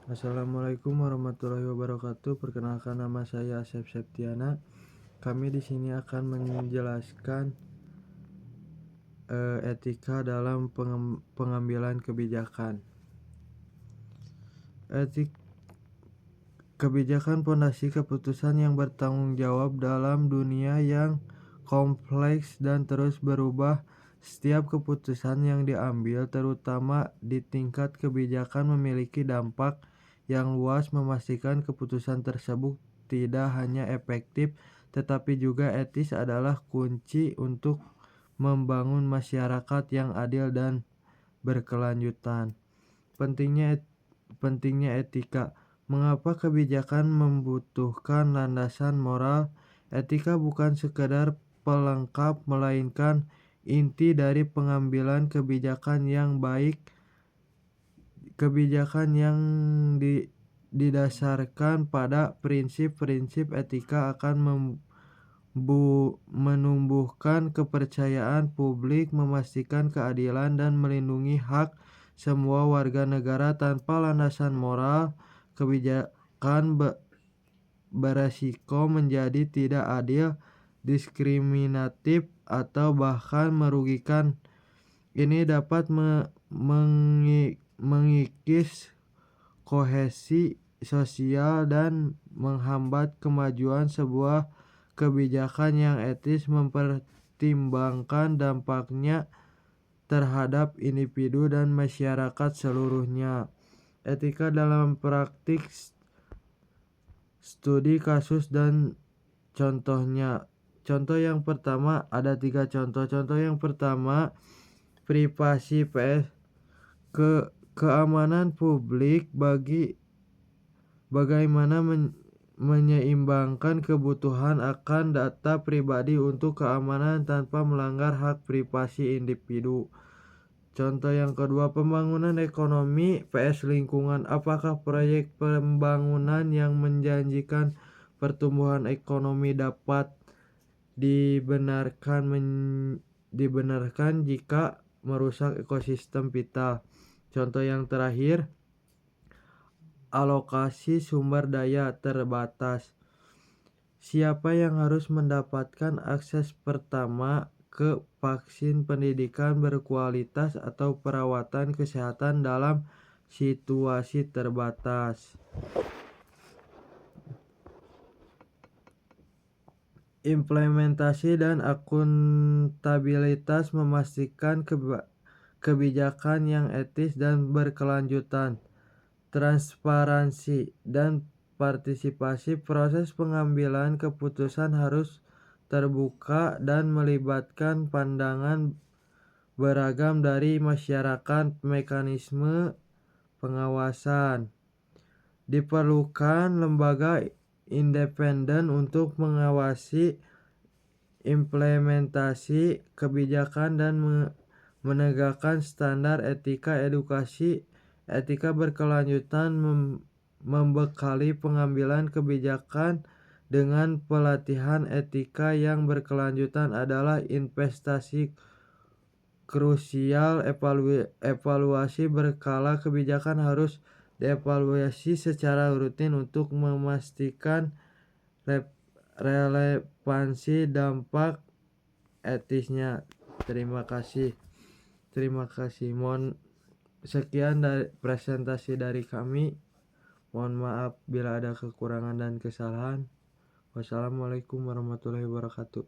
Assalamualaikum warahmatullahi wabarakatuh. Perkenalkan, nama saya Asep Septiana. Kami di sini akan menjelaskan etika dalam pengambilan kebijakan. Kebijakan pondasi keputusan yang bertanggung jawab dalam dunia yang kompleks dan terus berubah. Setiap keputusan yang diambil, terutama di tingkat kebijakan, memiliki dampak yang luas. Memastikan keputusan tersebut tidak hanya efektif tetapi juga etis adalah kunci untuk membangun masyarakat yang adil dan berkelanjutan. Pentingnya etika. Mengapa kebijakan membutuhkan landasan moral? Etika bukan sekedar pelengkap, melainkan inti dari pengambilan kebijakan yang baik. Kebijakan yang didasarkan pada prinsip-prinsip etika akan menumbuhkan kepercayaan publik, memastikan keadilan, dan melindungi hak semua warga negara. Tanpa landasan moral, kebijakan beresiko menjadi tidak adil, diskriminatif, atau bahkan merugikan. Ini dapat mengikis kohesi sosial dan menghambat kemajuan. Sebuah kebijakan yang etis mempertimbangkan dampaknya terhadap individu dan masyarakat seluruhnya. Etika dalam praktik studi kasus dan contohnya. Contoh yang pertama, ada 3 contoh. Contoh yang pertama, privasi PS. Keamanan publik. Bagaimana menyeimbangkan kebutuhan akan data pribadi untuk keamanan tanpa melanggar hak privasi individu. Contoh yang kedua, pembangunan ekonomi PS lingkungan. Apakah proyek pembangunan yang menjanjikan pertumbuhan ekonomi dapat dibenarkan jika merusak ekosistem vital? Contoh yang terakhir, alokasi sumber daya terbatas. Siapa yang harus mendapatkan akses pertama ke vaksin, pendidikan berkualitas, atau perawatan kesehatan dalam situasi terbatas? Implementasi dan akuntabilitas. Memastikan kebijakan yang etis dan berkelanjutan. Transparansi dan partisipasi. Proses pengambilan keputusan harus terbuka dan melibatkan pandangan beragam dari masyarakat. Mekanisme pengawasan. Diperlukan lembaga independen untuk mengawasi implementasi kebijakan dan menegakkan standar etika. Edukasi etika berkelanjutan. Membekali pengambilan kebijakan dengan pelatihan etika yang berkelanjutan adalah investasi krusial. Evaluasi berkala. Kebijakan harus dievaluasi secara rutin untuk memastikan relevansi dampak etisnya. Terima kasih. Sekian dari presentasi dari kami. Mohon maaf bila ada kekurangan dan kesalahan. Wassalamualaikum warahmatullahi wabarakatuh.